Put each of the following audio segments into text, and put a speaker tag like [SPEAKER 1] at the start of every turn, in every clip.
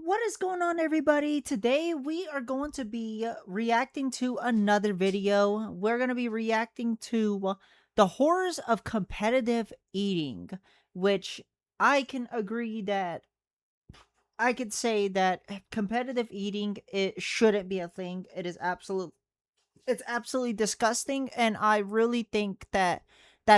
[SPEAKER 1] What is going on, everybody? Today we are going to be reacting to another video. We're going to be reacting to the horrors of competitive eating, which I can agree that I could say that competitive eating, it shouldn't be a thing. It's absolutely disgusting, and I really think that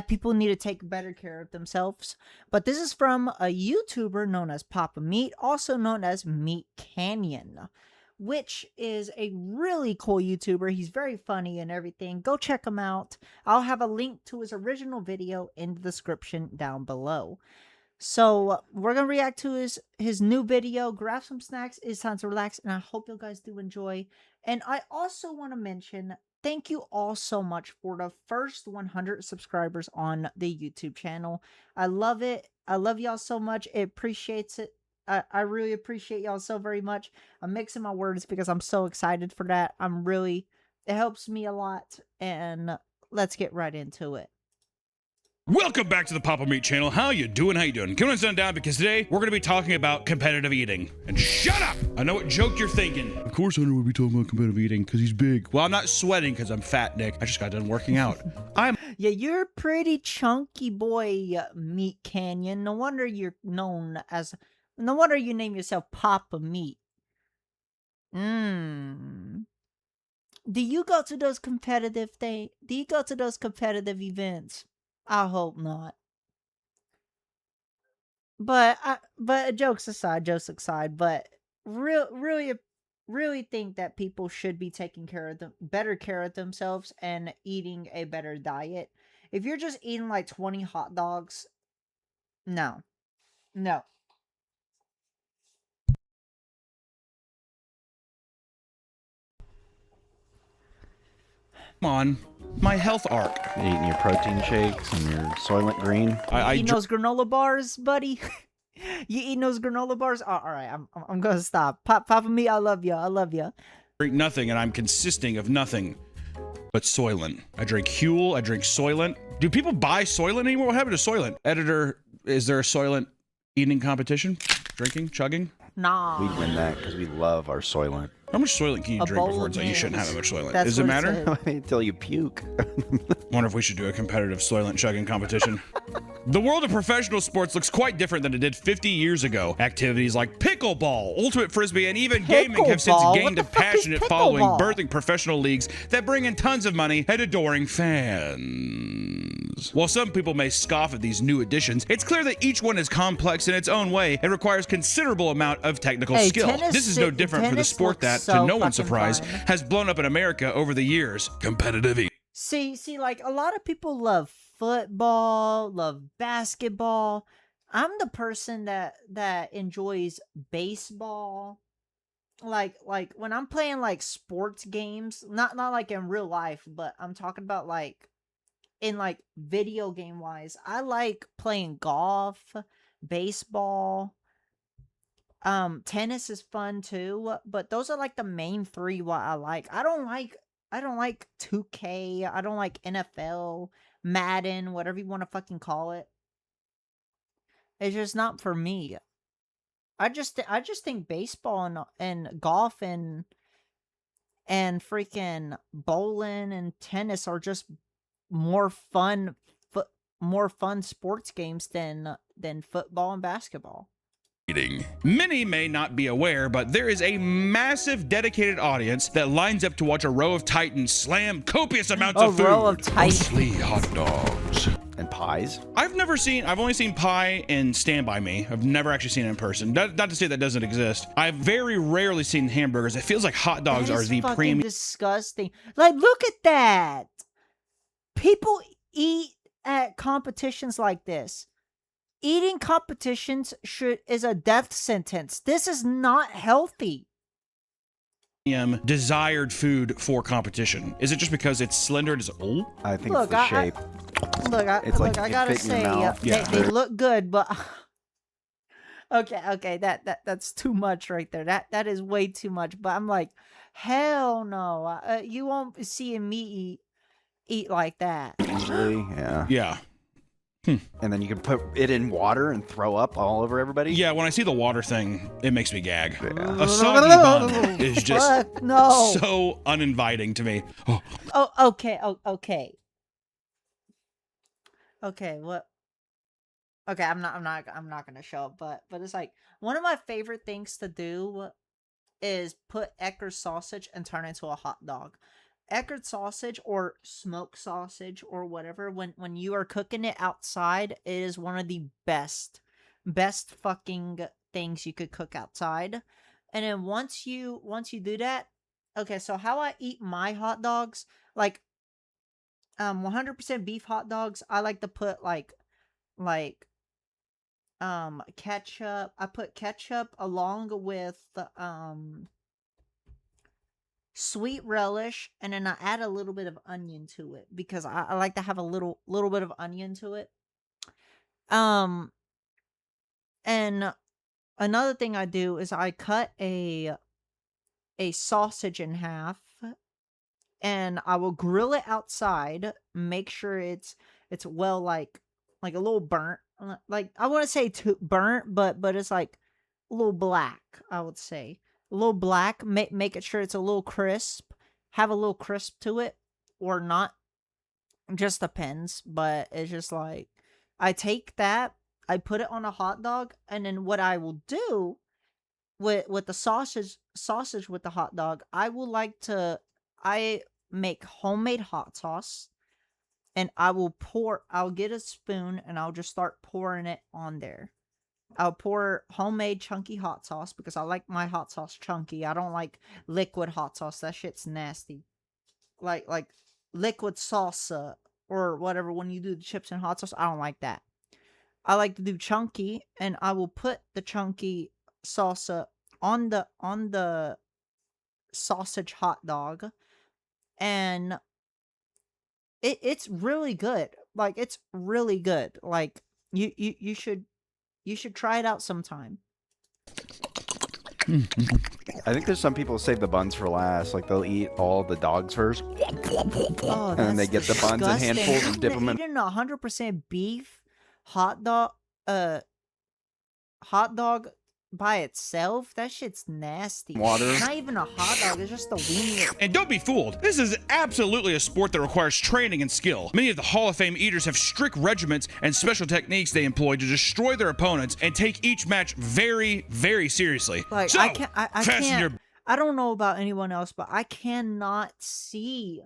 [SPEAKER 1] people need to take better care of themselves. But this is from a YouTuber known as Papa Meat, also known as Meat Canyon, which is a really cool YouTuber. He's very funny and everything. Go check him out. I'll have a link to his original video in the description down below. So we're gonna react to his new video. Grab some snacks. It's time to relax, and I hope you guys do enjoy. And I also want to mention thank you all so much for the first 100 subscribers on the YouTube channel. I love it. I love y'all so much. It appreciates it. I really appreciate y'all so very much. I'm mixing my words because I'm so excited for that. It helps me a lot. And let's get right into it.
[SPEAKER 2] Welcome back to the Papa Meat channel. How you doing? How you doing? Come on, sit down, because today we're going to be talking about competitive eating. And shut up! I know what joke you're thinking. Of course Hunter would be talking about competitive eating because he's big. Well, I'm not sweating because I'm fat, Nick. I just got done working out.
[SPEAKER 1] Yeah, you're a pretty chunky boy, Meat Canyon. No wonder you name yourself Papa Meat. Do you go to those competitive events? I hope not. But jokes aside, but really think that people should be taking better care of themselves and eating a better diet. If you're just eating like 20 hot dogs, no. No.
[SPEAKER 2] Come on. My health arc.
[SPEAKER 3] Eating your protein shakes and your Soylent Green.
[SPEAKER 1] You eating those granola bars, buddy? You eating those granola bars? Oh, all right, I'm gonna stop. Papa Me, I love you. I love you.
[SPEAKER 2] Drink nothing, and I'm consisting of nothing but Soylent. I drink Huel. I drink Soylent. Do people buy Soylent anymore? What happened to Soylent? Editor, is there a Soylent eating competition? Drinking? Chugging?
[SPEAKER 1] Nah.
[SPEAKER 3] We win that because we love our Soylent.
[SPEAKER 2] How much Soylent can you drink before it's like you shouldn't have that much Soylent? Does it matter?
[SPEAKER 3] Until you puke.
[SPEAKER 2] Wonder if we should do a competitive Soylent chugging competition. The world of professional sports looks quite different than it did 50 years ago. Activities like pickleball, ultimate frisbee, and even gaming have since gained a passionate following, birthing professional leagues that bring in tons of money and adoring fans. While some people may scoff at these new additions, it's clear that each one is complex in its own way and requires considerable amount of technical skill. This is no different for the sport that, to no one's surprise, has blown up in America over the years. Competitive eating.
[SPEAKER 1] See, like a lot of people love football, love basketball. I'm the person that enjoys baseball. Like when I'm playing like sports games, not like in real life, but I'm talking about like in like video game wise. I like playing golf, baseball. Tennis is fun too, but those are like the main three what I like. I don't like 2K. I don't like NFL, Madden, whatever you want to fucking call it. It's just not for me. I just think baseball and golf and freaking bowling and tennis are just more fun sports games than football and basketball.
[SPEAKER 2] Many may not be aware, but there is a massive dedicated audience that lines up to watch a row of titans slam copious amounts of food.
[SPEAKER 1] A row of titans.
[SPEAKER 2] Mostly hot dogs.
[SPEAKER 3] And pies?
[SPEAKER 2] I've only seen pie in Stand By Me. I've never actually seen it in person. Not to say that doesn't exist. I've very rarely seen hamburgers. It feels like hot dogs are the premium.
[SPEAKER 1] Disgusting. Like, look at that. People eat at competitions like this. Eating competitions is a death sentence. This is not healthy.
[SPEAKER 2] Desired food for competition. Is it just because it's slender and it's old?
[SPEAKER 3] I think it's the shape.
[SPEAKER 1] I gotta say, they look good, but okay, that's too much right there. That is way too much. But I'm like, hell no, you won't see me eat like that.
[SPEAKER 3] Usually, yeah.
[SPEAKER 2] Yeah.
[SPEAKER 3] And then you can put it in water and throw up all over everybody.
[SPEAKER 2] Yeah, when I see the water thing, it makes me gag.
[SPEAKER 3] Yeah.
[SPEAKER 2] A soggy bun is just
[SPEAKER 1] Fuck, no.
[SPEAKER 2] so uninviting to me. Oh,
[SPEAKER 1] Oh, okay. Oh, okay. Okay, what? Okay, I'm not gonna show it, but it's like one of my favorite things to do is put Ecker's sausage and turn it into a hot dog. Ecker's sausage or smoked sausage or whatever, when you are cooking it outside, it is one of the best fucking things you could cook outside. And then once you do that, okay, so how I eat my hot dogs, like 100% beef hot dogs, I like to put like ketchup. I put ketchup along with sweet relish, and then I add a little bit of onion to it because I like to have a little bit of onion to it. And another thing I do is I cut a sausage in half, and I will grill it outside, make sure it's well like a little burnt. Like I wouldn't say too burnt, but it's like a little black, I would say. A little black, make it sure it's a little crisp. Have a little crisp to it or not. Just depends, but it's just like I take that, I put it on a hot dog, and then what I will do with the sausage with the hot dog, I make homemade hot sauce, and I'll get a spoon and I'll just start pouring it on there. I'll pour homemade chunky hot sauce because I like my hot sauce chunky. I don't like liquid hot sauce. That shit's nasty. Like liquid salsa or whatever when you do the chips and hot sauce, I don't like that. I like to do chunky, and I will put the chunky salsa on the sausage hot dog, and it's really good. Like it's really good. Like you should try it out sometime.
[SPEAKER 3] I think there's some people who save the buns for last. Like they'll eat all the dogs first,
[SPEAKER 1] Oh,
[SPEAKER 3] and then they get the buns in
[SPEAKER 1] disgusting.
[SPEAKER 3] handfuls and dip them in.
[SPEAKER 1] Eating 100% beef hot dog, hot dog by itself, that shit's nasty.
[SPEAKER 3] Water.
[SPEAKER 1] It's not even a hot dog, it's just a weenie.
[SPEAKER 2] and don't be fooled. This is absolutely a sport that requires training and skill. Many of the Hall of Fame eaters have strict regiments and special techniques they employ to destroy their opponents and take each match very, very seriously.
[SPEAKER 1] Like
[SPEAKER 2] So,
[SPEAKER 1] I can't.
[SPEAKER 2] fasten your
[SPEAKER 1] I don't know about anyone else, but I cannot see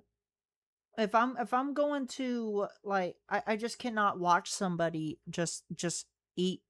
[SPEAKER 1] if I'm going to like I just cannot watch somebody just eat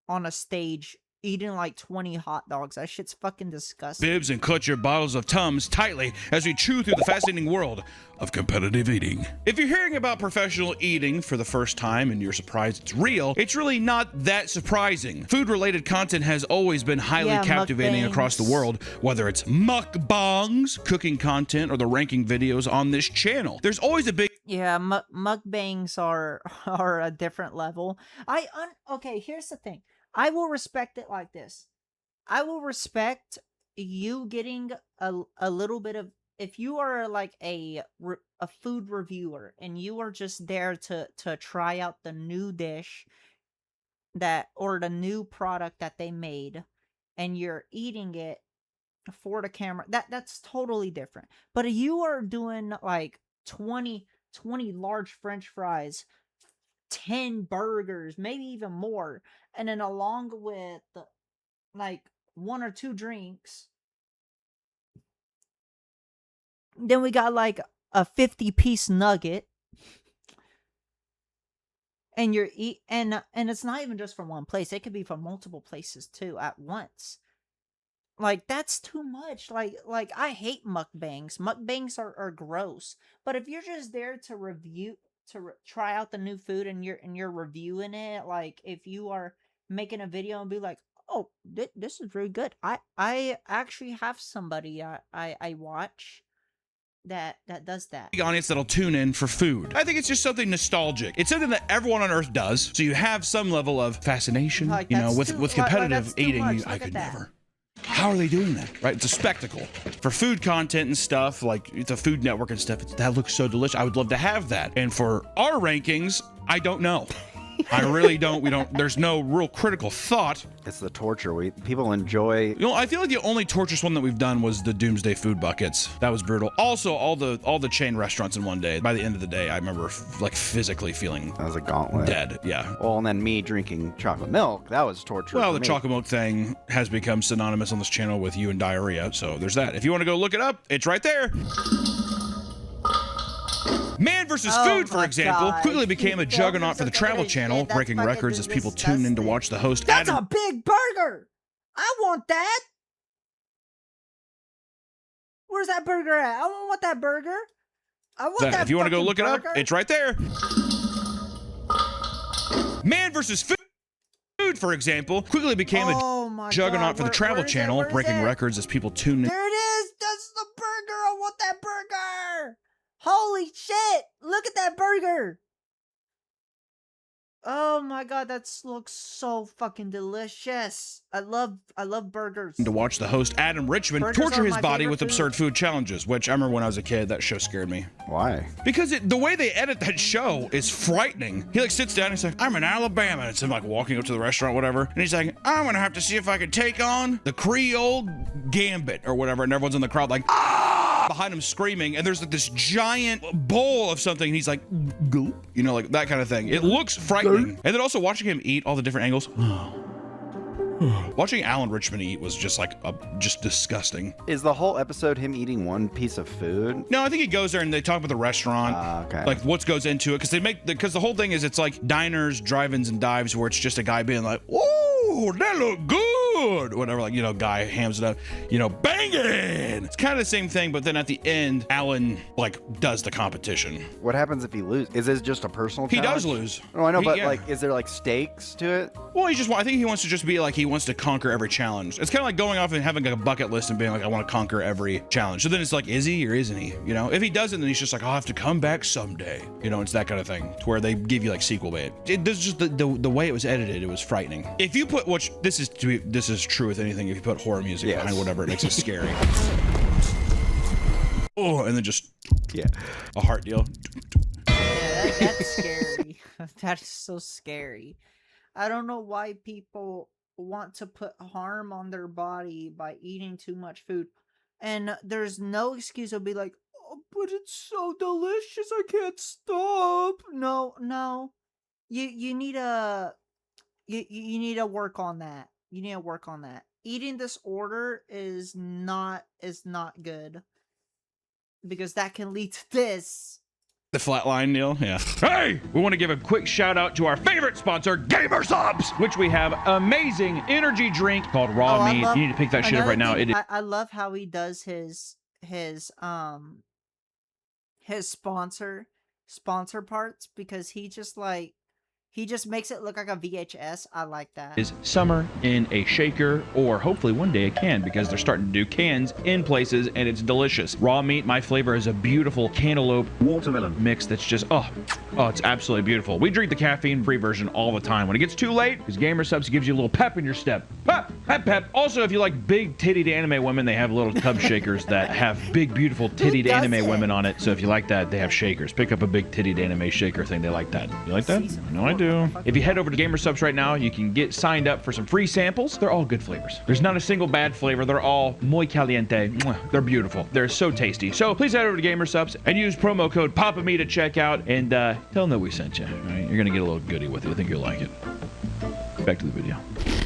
[SPEAKER 1] on a stage eating like 20 hot dogs. That shit's fucking disgusting.
[SPEAKER 2] bibs and clutch your bottles of Tums tightly as we chew through the fascinating world of competitive eating. If you're hearing about professional eating for the first time and you're surprised it's real, it's really not that surprising. Food-related content has always been highly captivating across the
[SPEAKER 1] mukbangs.
[SPEAKER 2] world, whether it's mukbangs, cooking content, or the ranking videos on this channel. There's always a big
[SPEAKER 1] Yeah, mukbangs are a different level. Okay, here's the thing. I will respect it like this. I will respect you getting a little bit of, if you are like a food reviewer and you are just there to try out the new dish or the new product that they made, and you're eating it for the camera, that's totally different. But if you are doing like 20 large French fries, 10 burgers, maybe even more, and then along with like 1 or 2 drinks, then we got like a 50-piece nugget, and and it's not even just from one place, it could be from multiple places too at once. Like that's too much. Like I hate mukbangs. Mukbangs are gross. But if you're just there to review, try out the new food, and you're reviewing it, like if you are making a video and be like, oh, this is really good. I actually have somebody I watch that does that.
[SPEAKER 2] the audience that'll tune in for food. I think it's just something nostalgic. It's something that everyone on earth does, so you have some level of fascination.
[SPEAKER 1] Like,
[SPEAKER 2] you know,
[SPEAKER 1] that's
[SPEAKER 2] with
[SPEAKER 1] too- like,
[SPEAKER 2] competitive
[SPEAKER 1] that's too
[SPEAKER 2] eating,
[SPEAKER 1] much.
[SPEAKER 2] I
[SPEAKER 1] Look at
[SPEAKER 2] could
[SPEAKER 1] that.
[SPEAKER 2] never. How are they doing that? Right? It's a spectacle. For food content and stuff, like the Food Network and stuff, that looks so delicious. I would love to have that. And for our rankings, I don't know. I really don't. There's no real critical thought.
[SPEAKER 3] It's the torture. People enjoy.
[SPEAKER 2] You know, I feel like the only torturous one that we've done was the Doomsday Food Buckets. That was brutal. Also, all the chain restaurants in one day. By the end of the day, I remember like physically feeling
[SPEAKER 3] That was a gauntlet.
[SPEAKER 2] dead. Yeah.
[SPEAKER 3] Well, and then me drinking chocolate milk. That was torture.
[SPEAKER 2] Well,
[SPEAKER 3] for
[SPEAKER 2] the
[SPEAKER 3] me.
[SPEAKER 2] chocolate milk thing has become synonymous on this channel with you and diarrhea. So there's that. If you want to go look it up, it's right there. Man vs.
[SPEAKER 1] Oh
[SPEAKER 2] Food, for
[SPEAKER 1] my
[SPEAKER 2] example,
[SPEAKER 1] God.
[SPEAKER 2] quickly became a
[SPEAKER 1] Keep
[SPEAKER 2] juggernaut
[SPEAKER 1] filming
[SPEAKER 2] for the
[SPEAKER 1] some
[SPEAKER 2] Travel
[SPEAKER 1] other
[SPEAKER 2] Channel,
[SPEAKER 1] shit. That's
[SPEAKER 2] breaking
[SPEAKER 1] fucking
[SPEAKER 2] records as people tuned in to
[SPEAKER 1] disgusting.
[SPEAKER 2] watch the host
[SPEAKER 1] That's
[SPEAKER 2] Adam.
[SPEAKER 1] a big burger. I want that. Where's that burger at? I want that burger. I want that.
[SPEAKER 2] If you want to go
[SPEAKER 1] fucking
[SPEAKER 2] look it up,
[SPEAKER 1] burger.
[SPEAKER 2] it's right there. Man vs. Food, for example, quickly became a
[SPEAKER 1] Oh my
[SPEAKER 2] juggernaut
[SPEAKER 1] God.
[SPEAKER 2] for the
[SPEAKER 1] Where
[SPEAKER 2] Travel
[SPEAKER 1] is it?
[SPEAKER 2] Channel,
[SPEAKER 1] Where is
[SPEAKER 2] breaking
[SPEAKER 1] it?
[SPEAKER 2] records as people tuned in.
[SPEAKER 1] There it is. That's the burger. I want that burger. Holy shit. Look at that burger. Oh my God, that looks so fucking delicious. I love burgers.
[SPEAKER 2] To watch the host Adam Richman
[SPEAKER 1] Burgers
[SPEAKER 2] torture
[SPEAKER 1] are
[SPEAKER 2] his
[SPEAKER 1] my
[SPEAKER 2] body
[SPEAKER 1] favorite
[SPEAKER 2] with
[SPEAKER 1] food.
[SPEAKER 2] absurd food challenges, which I remember when I was a kid, that show scared me.
[SPEAKER 3] Why?
[SPEAKER 2] Because the way they edit that show is frightening. He like sits down and he's like, I'm in Alabama. And it's him like walking up to the restaurant, whatever. And he's like, I'm gonna have to see if I can take on the Creole Gambit or whatever. And everyone's in the crowd like, ah! Behind him screaming. And there's like this giant bowl of something. And he's like, gulp, you know, like that kind of thing. It looks frightening. And then also watching him eat all the different angles. Watching Alan Richman eat was just like just disgusting.
[SPEAKER 3] Is the whole episode him eating one piece of food?
[SPEAKER 2] No, I think he goes there and they talk about the restaurant,
[SPEAKER 3] Okay.
[SPEAKER 2] like what goes into it, because the whole thing is it's like diners, drive-ins, and dives where it's just a guy being like, "Ooh, that look good," whatever, like, you know, guy hams it up, you know, banging. It's kind of the same thing, but then at the end, Alan like does the competition.
[SPEAKER 3] What happens if he loses? Is this just a personal
[SPEAKER 2] He
[SPEAKER 3] challenge?
[SPEAKER 2] does lose.
[SPEAKER 3] Oh, I know, but
[SPEAKER 2] Yeah.
[SPEAKER 3] like, is there like stakes to it?
[SPEAKER 2] Well, I think he wants to just be like, he wants to conquer every challenge. It's kind of like going off and having like a bucket list and being like, I want to conquer every challenge. So then it's like, is he or isn't he? You know, if he doesn't, then he's just like, I'll have to come back someday. You know, it's that kind of thing to where they give you like sequel bait. This is just the way it was edited. It was frightening. If you put, which this is true with anything. If you put horror music
[SPEAKER 3] Yes.
[SPEAKER 2] behind whatever, it makes it scary. Oh, and then just
[SPEAKER 3] Yeah.
[SPEAKER 2] a heart deal.
[SPEAKER 1] Yeah, that's scary. That is so scary. I don't know why people want to put harm on their body by eating too much food. And there's no excuse to be like, oh, but it's so delicious, I can't stop. No. You need to you need to work on that. You need to work on that. Eating disorder is not good. Because that can lead to this.
[SPEAKER 2] The flatline deal, yeah. Hey, we want to give a quick shout out to our favorite sponsor, Gamer Subs, which we have amazing energy drink called Raw
[SPEAKER 1] I
[SPEAKER 2] Meat.
[SPEAKER 1] love-
[SPEAKER 2] You need to pick that shit up
[SPEAKER 1] Another
[SPEAKER 2] right now.
[SPEAKER 1] thing,
[SPEAKER 2] It is
[SPEAKER 1] I love how he does his sponsor parts, because he just makes it look like a VHS. I like that.
[SPEAKER 2] is summer in a shaker, or hopefully one day a can, because they're starting to do cans in places and it's delicious. Raw Meat, my flavor is a beautiful cantaloupe watermelon mix that's just it's absolutely beautiful. We drink the caffeine free version all the time when it gets too late, because Gamer Subs gives you a little pep in your step. Pep. Also, if you like big tittied anime women, they have little tub shakers that have big beautiful tittied anime
[SPEAKER 1] doesn't?
[SPEAKER 2] women on it. So if you like that, they have shakers. Pick up a big tittied anime shaker thing. They like that. You like that?
[SPEAKER 1] Season
[SPEAKER 2] No, I
[SPEAKER 1] four,
[SPEAKER 2] do.
[SPEAKER 1] motherfucker.
[SPEAKER 2] If you head over to Gamer Subs right now, you can get signed up for some free samples. They're all good flavors. There's not a single bad flavor. They're all muy caliente. Mwah. They're beautiful. They're so tasty. So please head over to Gamer Subs and use promo code PAPAME to check out, and tell them that we sent you. All right? You're gonna get a little goodie with it. I think you'll like it. Back to the video.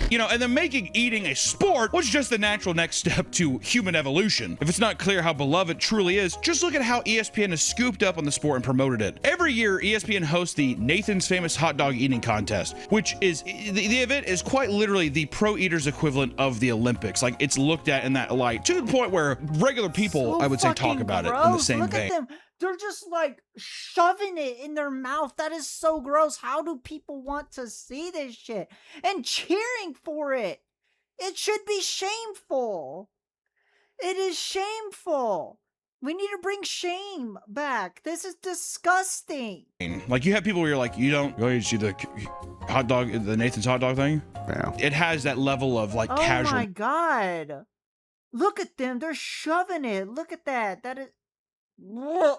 [SPEAKER 2] You know, and then making eating a sport was just the natural next step to human evolution. If it's not clear how beloved it truly is, just look at how ESPN has scooped up on the sport and promoted it. Every year, ESPN hosts the Nathan's Famous Hot Dog Eating Contest, which is, the event is quite literally the pro eaters equivalent of the Olympics. Like, it's looked at in that light, to the point where regular people,
[SPEAKER 1] So
[SPEAKER 2] I would say, talk
[SPEAKER 1] fucking
[SPEAKER 2] about it in the
[SPEAKER 1] gross.
[SPEAKER 2] same
[SPEAKER 1] Look
[SPEAKER 2] vein.
[SPEAKER 1] at them. They're just like shoving it in their mouth. That is so gross. How do people want to see this shit? And cheering for it. It should be shameful. It is shameful. We need to bring shame back. This is disgusting.
[SPEAKER 2] Like, you have people where you're like, you don't go, you see the hot dog, the Nathan's hot dog thing?
[SPEAKER 3] Yeah.
[SPEAKER 2] It has that level of like
[SPEAKER 1] Oh
[SPEAKER 2] casual.
[SPEAKER 1] my god. Look at them. They're shoving it. Look at that. That is. Whoa.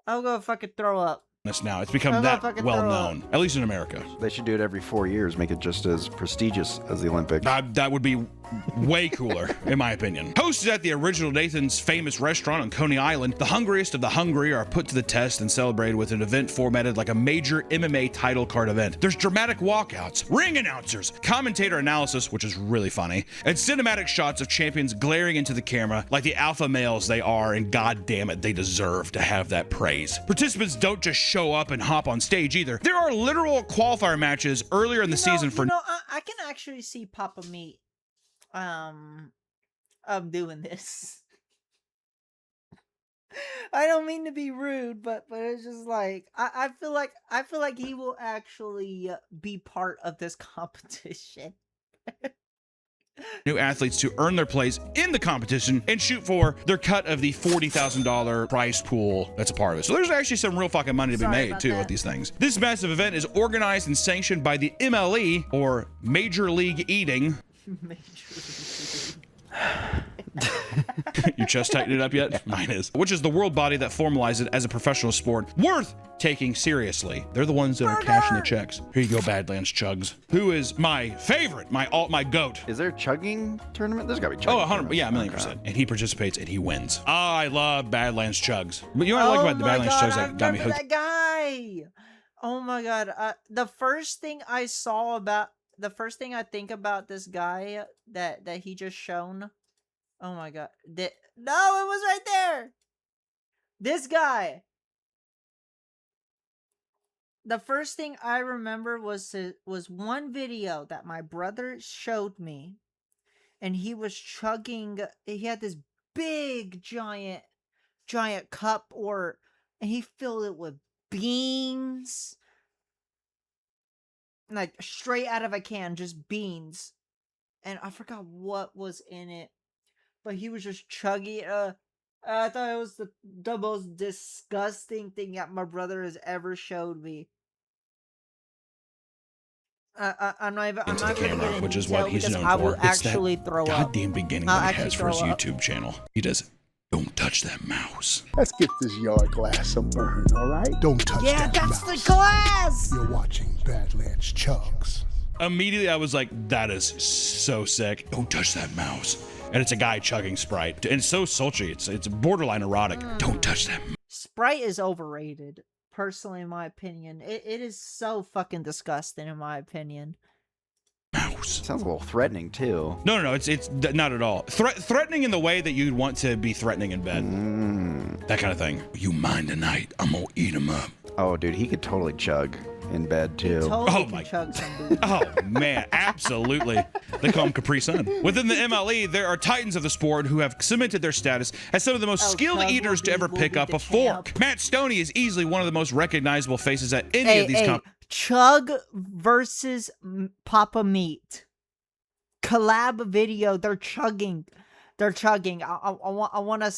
[SPEAKER 1] I'll go fucking throw up.
[SPEAKER 2] now. It's become
[SPEAKER 1] I'm
[SPEAKER 2] that
[SPEAKER 1] gonna fucking
[SPEAKER 2] well
[SPEAKER 1] throw
[SPEAKER 2] known, at least in America.
[SPEAKER 3] They should do it every 4 years, make it just as prestigious as the Olympics.
[SPEAKER 2] That would be way cooler, in my opinion. Hosted at the original Nathan's famous restaurant on Coney Island, the hungriest of the hungry are put to the test and celebrated with an event formatted like a major MMA title card event. There's dramatic walkouts, ring announcers, commentator analysis, which is really funny, and cinematic shots of champions glaring into the camera like the alpha males they are, and god damn it, they deserve to have that praise. Participants don't just show up and hop on stage either. There are literal qualifier matches earlier in the season for...
[SPEAKER 1] I can actually see Papa Meat doing this. I don't mean to be rude, but it's just like I feel like he will actually be part of this competition.
[SPEAKER 2] New athletes to earn their place in the competition and shoot for their cut of the $40,000 prize pool that's a part of it. So there's actually some real fucking money to be made too with these things. This massive event is organized and sanctioned by the MLE, or Major League Eating. Your chest tightened it up yet? Mine is. Which is the world body that formalizes it as a professional sport worth taking seriously. They're the ones that are cashing the checks. Here you go, Badlands Chugs. Who is my favorite, my goat.
[SPEAKER 3] Is there a chugging tournament? There's gotta be chugging.
[SPEAKER 2] Oh, 100, yeah, 1,000,000%. And he participates and he wins. I love Badlands Chugs. But you know what I like about the Badlands Chugs that got me hooked?
[SPEAKER 1] That guy. Oh my god. The first thing I think about this guy that he just shown. Oh my god. No, it was right there. This guy. The first thing I remember was one video that my brother showed me, and he was chugging. He had this big giant cup, and he filled it with beans, like straight out of a can, just beans, and I forgot what was in it, but he was just chugging. I thought it was the most disgusting thing that my brother has ever showed me. I'm not even
[SPEAKER 2] into
[SPEAKER 1] I'm
[SPEAKER 2] the
[SPEAKER 1] not
[SPEAKER 2] camera,
[SPEAKER 1] gonna
[SPEAKER 2] which is what he's known for.
[SPEAKER 1] I will
[SPEAKER 2] It's
[SPEAKER 1] actually
[SPEAKER 2] that
[SPEAKER 1] throw up.
[SPEAKER 2] goddamn beginning
[SPEAKER 1] I'll
[SPEAKER 2] that he has for his
[SPEAKER 1] actually throw up.
[SPEAKER 2] YouTube channel. He does, don't touch that mouse.
[SPEAKER 4] Let's get this yard glass a burn, all right? Don't touch
[SPEAKER 1] Yeah,
[SPEAKER 4] that
[SPEAKER 1] that's
[SPEAKER 4] mouse.
[SPEAKER 1] the class.
[SPEAKER 4] You're watching Badlands Chugs.
[SPEAKER 2] Immediately I was like, that is so sick. Don't touch that mouse. And it's a guy chugging Sprite. And it's so sultry. It's borderline erotic. Don't touch that
[SPEAKER 1] Sprite is overrated, personally, in my opinion. It is so fucking disgusting, in my opinion.
[SPEAKER 2] mouse.
[SPEAKER 3] Sounds a little threatening too.
[SPEAKER 2] No, it's not at all. Threatening in the way that you'd want to be threatening in bed. That kind of thing. You mind tonight, I'm gonna eat him up.
[SPEAKER 3] Oh, dude, he could totally chug in bed too.
[SPEAKER 1] Totally
[SPEAKER 2] Oh
[SPEAKER 1] can
[SPEAKER 2] my-
[SPEAKER 1] chug some booze.
[SPEAKER 2] Oh man, absolutely. They call him Capri Sun. Within the MLE, there are titans of the sport who have cemented their status as some of the most skilled
[SPEAKER 1] Chug
[SPEAKER 2] eaters to ever
[SPEAKER 1] will
[SPEAKER 2] pick
[SPEAKER 1] be
[SPEAKER 2] up
[SPEAKER 1] the
[SPEAKER 2] a fork.
[SPEAKER 1] champ.
[SPEAKER 2] Matt Stoney is easily one of the most recognizable faces at any of these
[SPEAKER 1] Chug versus Papa Meat. Collab video. They're chugging. I want to.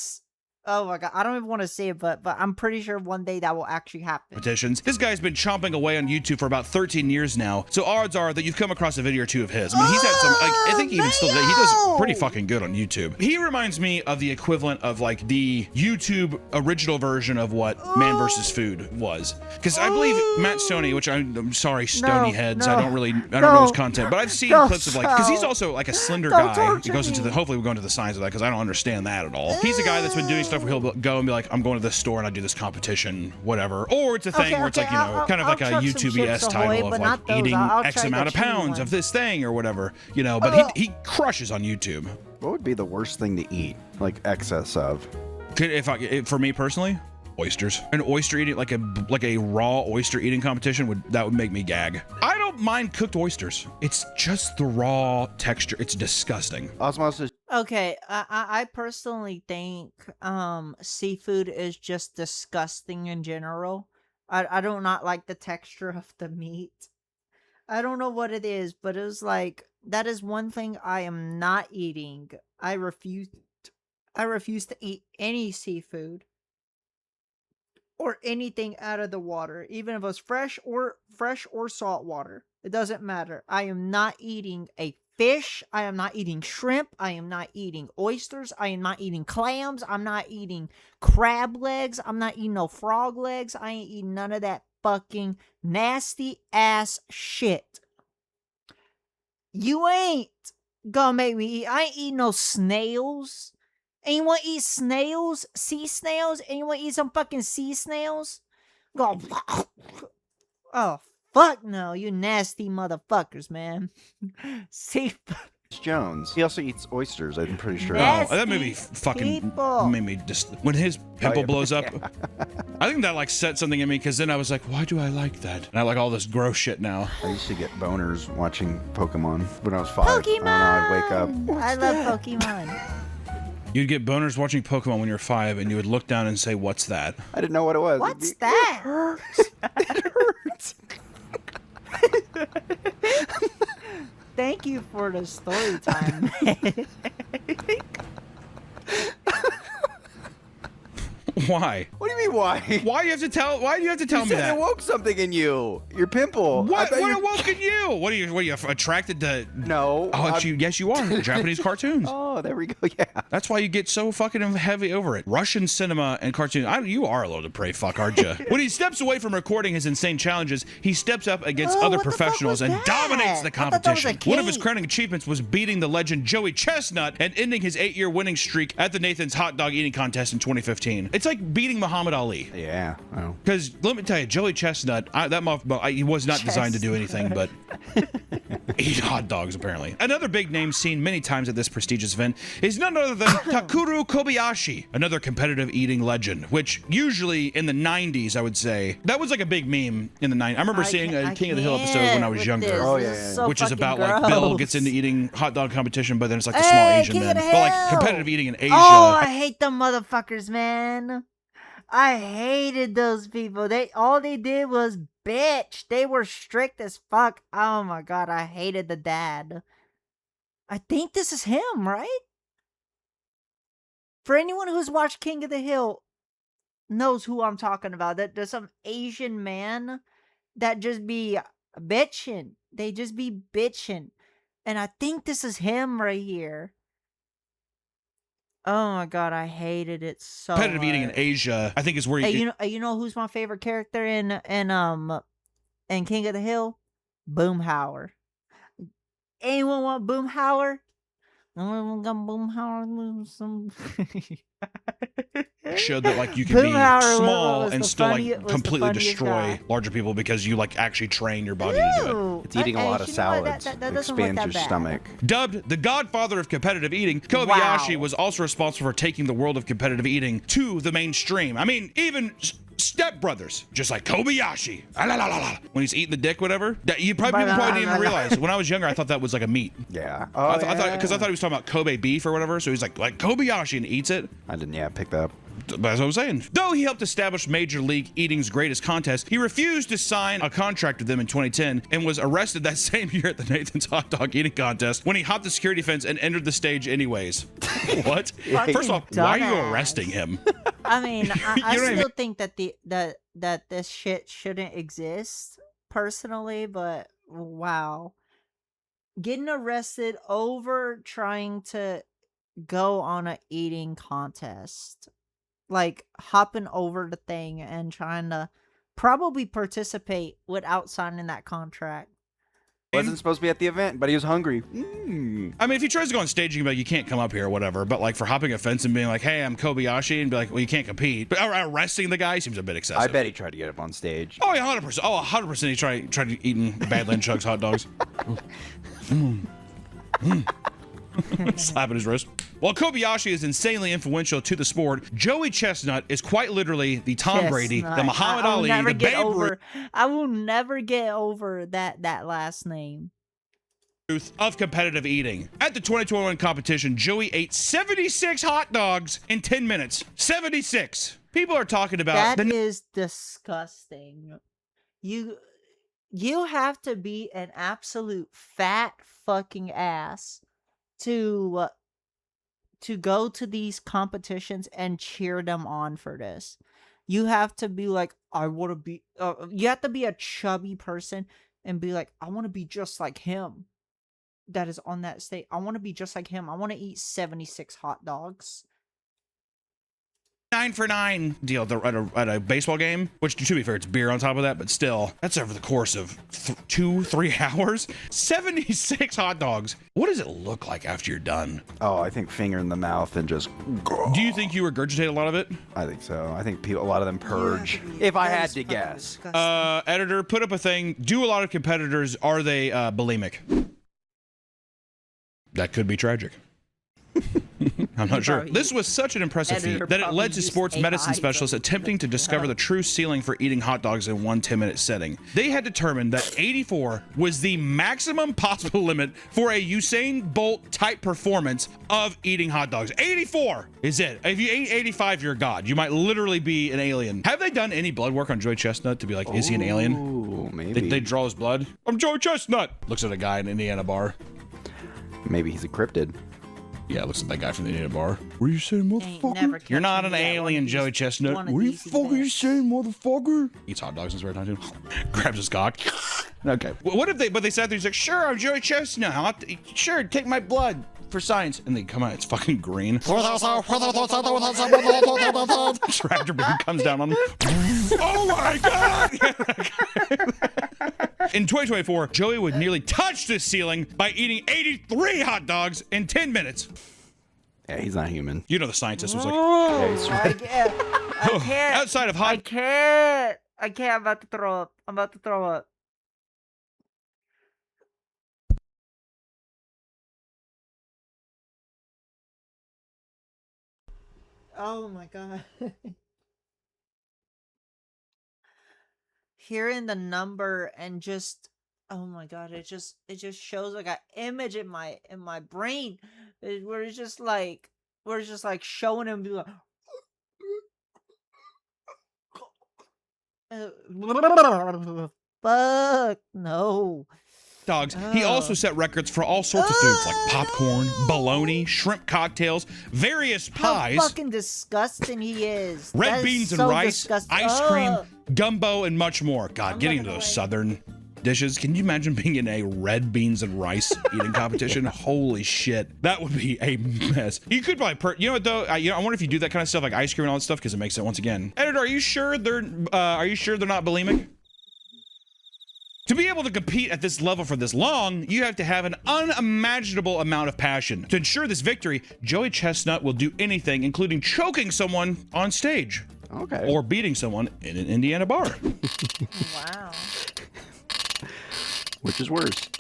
[SPEAKER 1] Oh my god, I don't even want to say it, but I'm pretty sure one day that will actually happen.
[SPEAKER 2] competitions. This guy's been chomping away on YouTube for about 13 years now, so odds are that you've come across a video or two of his. I mean, he's had some, like, I think even still today, he does pretty fucking good on YouTube. He reminds me of the equivalent of, like, the YouTube original version of what Man vs. Food was. Because I believe Matt Stoney, which I'm sorry, Stony Heads, I don't know his content, but I've seen clips of, like, because he's also, like, a slender guy. He goes into the, hopefully we'll go into the science of that, because I don't understand that at all. He's a guy that's been doing stuff where he'll go and be like, I'm going to this store and I do this competition, whatever. Or it's a thing where it's like, you know, kind of like a YouTube-esque title of like eating X amount of pounds of this thing or whatever, you know, but he crushes on YouTube.
[SPEAKER 3] What would be the worst thing to eat? Like excess of?
[SPEAKER 2] For me personally, oysters. An oyster eating, like a raw oyster eating competition would make me gag. I don't mind cooked oysters. It's just the raw texture. It's disgusting.
[SPEAKER 3] Osmosis.
[SPEAKER 1] Okay, I personally think seafood is just disgusting in general. I do not like the texture of the meat. I don't know what it is, but it was like, that is one thing I am not eating. I refuse to eat any seafood or anything out of the water, even if it was fresh or salt water. It doesn't matter. I am not eating a fish. I am not eating shrimp. I am not eating oysters. I am not eating clams. I'm not eating crab legs. I'm not eating no frog legs. I ain't eating none of that fucking nasty ass shit. You ain't gonna make me eat. I ain't eating no snails. Anyone eat snails? Sea snails? Anyone eat some fucking sea snails? Go. Oh, fuck no, you nasty motherfuckers, man. See,
[SPEAKER 3] Jones. He also eats oysters, I'm pretty sure.
[SPEAKER 1] Nasty
[SPEAKER 2] Oh, that movie fucking
[SPEAKER 1] people.
[SPEAKER 2] made me just when his pimple
[SPEAKER 3] yeah.
[SPEAKER 2] blows up. I think that like set something in me because then I was like, why do I like that? And I like all this gross shit now.
[SPEAKER 3] I used to get boners watching Pokemon when I was 5.
[SPEAKER 1] Pokemon.
[SPEAKER 3] I don't know, I'd wake up.
[SPEAKER 1] I love Pokemon.
[SPEAKER 2] You'd get boners watching Pokemon when you were 5, and you would look down and say, "What's that?"
[SPEAKER 3] I didn't know what it was.
[SPEAKER 1] What's
[SPEAKER 3] It
[SPEAKER 1] that?
[SPEAKER 3] hurts. It hurts.
[SPEAKER 1] Thank you for the story time.
[SPEAKER 2] Why?
[SPEAKER 3] What do you mean, why?
[SPEAKER 2] Why do you have to tell? Why do you have to tell
[SPEAKER 3] You
[SPEAKER 2] me
[SPEAKER 3] said
[SPEAKER 2] that?
[SPEAKER 3] it woke something in you. Your pimple. I
[SPEAKER 2] What?
[SPEAKER 3] thought
[SPEAKER 2] What
[SPEAKER 3] you-
[SPEAKER 2] awoke in you? What are you attracted to?
[SPEAKER 3] No.
[SPEAKER 2] Oh,
[SPEAKER 3] I'm-
[SPEAKER 2] yes, you are. Japanese cartoons.
[SPEAKER 3] Oh, there we go. Yeah.
[SPEAKER 2] That's why you get so fucking heavy over it. Russian cinema and cartoons. You are a little depraved fuck, aren't you? When he steps away from recording his insane challenges, he steps up against
[SPEAKER 1] Oh,
[SPEAKER 2] other
[SPEAKER 1] what the fuck
[SPEAKER 2] professionals
[SPEAKER 1] was
[SPEAKER 2] and
[SPEAKER 1] that?
[SPEAKER 2] dominates the
[SPEAKER 1] I thought that was a
[SPEAKER 2] competition. One of his
[SPEAKER 1] cake.
[SPEAKER 2] crowning achievements was beating the legend Joey Chestnut and ending his 8-year winning streak at the Nathan's Hot Dog Eating Contest in 2015. It's like beating Muhammad Ali.
[SPEAKER 3] Yeah. Oh.
[SPEAKER 2] Because let me tell you, Joey Chestnut, he was not designed to do anything but eat hot dogs, apparently. Another big name seen many times at this prestigious event is none other than Takuru Kobayashi, another competitive eating legend, which usually in the 90s, I would say, that was like a big meme in the 90s. I remember seeing a King of the Hill episode when I was younger.
[SPEAKER 3] Oh, yeah.
[SPEAKER 2] Which is about like Bill gets into eating hot dog competition, but then it's like the small
[SPEAKER 1] Hey,
[SPEAKER 2] Asian
[SPEAKER 1] King of
[SPEAKER 2] men.
[SPEAKER 1] the
[SPEAKER 2] But like
[SPEAKER 1] Hill!
[SPEAKER 2] competitive eating in Asia.
[SPEAKER 1] Oh, I hate them motherfuckers, man. I hated those people. All they did was bitch. They were strict as fuck. Oh my god, I hated the dad. I think this is him, right? For anyone who's watched King of the Hill knows who I'm talking about. That there's some Asian man that just be bitching. They just be bitching. And I think this is him right here. Oh my god, I hated it so
[SPEAKER 2] Competitive eating in
[SPEAKER 1] much.
[SPEAKER 2] Asia, I think, is where
[SPEAKER 1] Hey, you know who's my favorite character in King of the Hill? Boomhauer. Anyone want Boomhauer? Anyone got Boomhauer? Some
[SPEAKER 2] showed that like you can be
[SPEAKER 1] Boomhauer
[SPEAKER 2] small
[SPEAKER 1] was
[SPEAKER 2] and
[SPEAKER 1] the
[SPEAKER 2] still
[SPEAKER 1] funny-
[SPEAKER 2] like
[SPEAKER 1] was the
[SPEAKER 2] completely
[SPEAKER 1] funniest
[SPEAKER 2] destroy
[SPEAKER 1] guy.
[SPEAKER 2] larger people because you like actually train your body to do it.
[SPEAKER 1] Ew.
[SPEAKER 3] It's eating a lot of
[SPEAKER 1] You know what?
[SPEAKER 3] salads.
[SPEAKER 1] That
[SPEAKER 3] It
[SPEAKER 1] doesn't look
[SPEAKER 3] expands
[SPEAKER 1] that
[SPEAKER 3] your
[SPEAKER 1] bad.
[SPEAKER 3] stomach.
[SPEAKER 2] Dubbed the godfather of competitive eating, Kobayashi
[SPEAKER 1] Wow.
[SPEAKER 2] was also responsible for taking the world of competitive eating to the mainstream. I mean, even Step Brothers, just like Kobayashi, when he's eating the dick, whatever. That you probably people probably didn't even realize. When I was younger, I thought that was like a meat.
[SPEAKER 3] Yeah.
[SPEAKER 2] I thought because I thought he was talking about Kobe beef or whatever. So he's like Kobayashi and eats it.
[SPEAKER 3] I didn't. Yeah, pick that up.
[SPEAKER 2] That's what I'm saying. Though he helped establish Major League Eating's greatest contest, he refused to sign a contract with them in 2010 and was arrested that same year at the Nathan's Hot Dog Eating Contest when he hopped the security fence and entered the stage anyways. What? First off, why are you
[SPEAKER 1] dumbass.
[SPEAKER 2] arresting him?
[SPEAKER 1] I mean, I
[SPEAKER 2] You know what I
[SPEAKER 1] still think that that this shit shouldn't exist personally, but wow. Getting arrested over trying to go on a eating contest. Like hopping over the thing and trying to probably participate without signing that contract.
[SPEAKER 3] Wasn't supposed to be at the event, but he was hungry. Mm.
[SPEAKER 2] I mean, if he tries to go on stage, you can be like, you can't come up here or whatever. But like for hopping a fence and being like, hey, I'm Kobayashi, and be like, well, you can't compete. But arresting the guy seems a bit excessive.
[SPEAKER 3] I bet he tried to get up on stage.
[SPEAKER 2] Oh, yeah, 100%. Oh, 100% he tried eating Badland Chugs hot dogs. Slapping his wrist. While Kobayashi is insanely influential to the sport, Joey Chestnut is quite literally the Tom Brady, the
[SPEAKER 1] Chestnut.
[SPEAKER 2] Muhammad
[SPEAKER 1] I will
[SPEAKER 2] Ali,
[SPEAKER 1] never
[SPEAKER 2] the
[SPEAKER 1] get
[SPEAKER 2] Babe
[SPEAKER 1] over. I will never get over that last name.
[SPEAKER 2] Ruth of competitive eating. At the 2021 competition, Joey ate 76 hot dogs in 10 minutes. 76. People are talking about
[SPEAKER 1] That is disgusting. You have to be an absolute fat fucking ass to go to these competitions and cheer them on for this. You have to be like, I want to be. You have to be a chubby person and be like, I want to be just like him. that is on that state. I want to be just like him. I want to eat 76 hot dogs.
[SPEAKER 2] 9 for 9 deal at a baseball game, which to be fair, it's beer on top of that, but still, that's over the course of 2-3 hours. 76 hot dogs. What does it look like after you're done?
[SPEAKER 3] Oh, I think finger in the mouth and just.
[SPEAKER 2] Do you think you regurgitate a lot of it?
[SPEAKER 3] I think so. I think a lot of them purge. If I had to guess.
[SPEAKER 2] Editor, put up a thing. Do a lot of competitors, are they bulimic? That could be tragic. I'm not sure. This was such an impressive feat that it led to sports medicine specialists attempting to discover the true ceiling for eating hot dogs in one 10-minute setting. They had determined that 84 was the maximum possible limit for a Usain Bolt type performance of eating hot dogs. 84 is it. If you ate 85, you're a god. You might literally be an alien. Have they done any blood work on Joey Chestnut to be like, is he an alien?
[SPEAKER 3] Ooh, maybe.
[SPEAKER 2] They draw his blood. I'm Joey Chestnut. Looks at a guy in an Indiana bar.
[SPEAKER 3] Maybe he's a cryptid.
[SPEAKER 2] Yeah, looks like that guy from the Indiana bar. What are you saying, motherfucker? You're not an alien, Joey Chestnut. What are you fucking saying, motherfucker? Eats hot dogs in his right time, too. Grabs his cock. Okay. What if they sat there, he's like, sure, I'm Joey Chestnut. Sure, take my blood for science. And they come out, it's fucking green. Tractor beam comes down on him. Oh my God! In 2024, Joey would nearly touch this ceiling by eating 83 hot dogs in 10 minutes.
[SPEAKER 3] Yeah, he's not human.
[SPEAKER 2] You know the scientist was like,
[SPEAKER 1] I can't.
[SPEAKER 2] Outside of hot...
[SPEAKER 1] I can't. I'm about to throw up. Oh my God. Hearing the number and just, oh my God, it just shows like an image in my brain where it's just like showing him be like fuck no.
[SPEAKER 2] Dogs. He also set records for all sorts of foods like popcorn, bologna, shrimp cocktails, various pies.
[SPEAKER 1] How fucking disgusting he is.
[SPEAKER 2] Red beans and rice, ice cream, gumbo, and much more. God, getting into those southern dishes. Can you imagine being in a red beans and rice eating competition? Holy shit. That would be a mess. You could probably, you know what though? I wonder if you do that kind of stuff like ice cream and all that stuff because it makes it once again. Editor, are you sure they're not bulimic? To be able to compete at this level for this long, you have to have an unimaginable amount of passion. To ensure this victory, Joey Chestnut will do anything, including choking someone on stage.
[SPEAKER 3] Okay.
[SPEAKER 2] Or beating someone in an Indiana bar.
[SPEAKER 1] Wow.
[SPEAKER 3] Which is worse?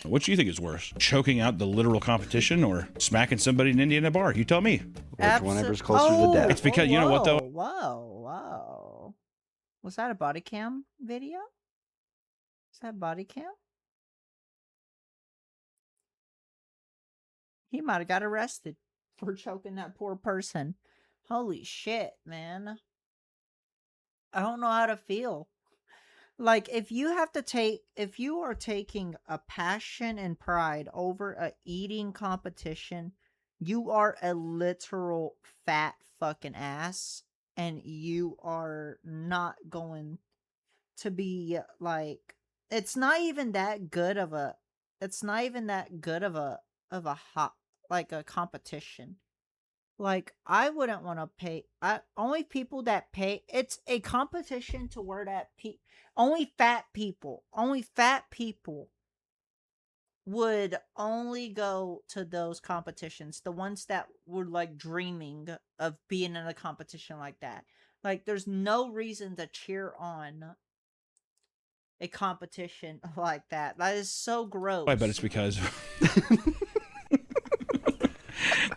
[SPEAKER 2] What do you think is worse? Choking out the literal competition or smacking somebody in an Indiana bar? You tell me.
[SPEAKER 3] Whenever's closer to death.
[SPEAKER 2] It's because, you know what though?
[SPEAKER 1] Whoa. Was that a body cam video? Is that body cam? He might have got arrested for choking that poor person. Holy shit, man. I don't know how to feel. Like, if you are taking a passion and pride over a eating competition, you are a literal fat fucking ass, and you are not going to be like, it's not even that good of a hot, like a competition. Like, I wouldn't want to pay. Only people that pay. It's a competition to where that only fat people would only go to those competitions. The ones that were like dreaming of being in a competition like that. Like, there's no reason to cheer on a competition like that. That is so gross.
[SPEAKER 2] I bet it's because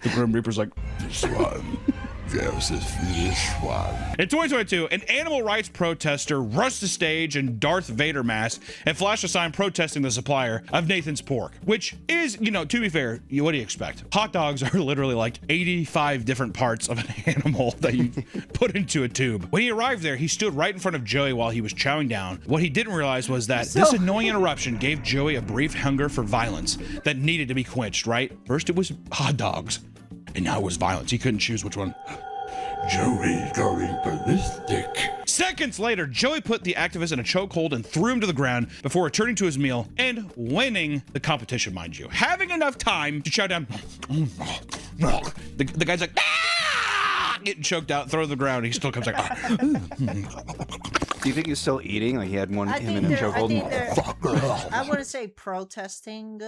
[SPEAKER 2] the Grim Reaper's like, this one versus this one. In 2022, an animal rights protester rushed the stage in Darth Vader mask and flashed a sign protesting the supplier of Nathan's pork, which is, you know, to be fair, what do you expect? Hot dogs are literally like 85 different parts of an animal that you put into a tube. When he arrived there, he stood right in front of Joey while he was chowing down. What he didn't realize was that this annoying interruption gave Joey a brief hunger for violence that needed to be quenched, right? First it was hot dogs, and now it was violence. He couldn't choose which one. Joey's going ballistic. Seconds later, Joey put the activist in a chokehold and threw him to the ground before returning to his meal and winning the competition, mind you. Having enough time to shout down, the guy's like, ah! Getting choked out, throw to the ground. He still comes like, ah.
[SPEAKER 3] Do you think he's still eating? Like he had him in a chokehold?
[SPEAKER 1] I wouldn't say protesting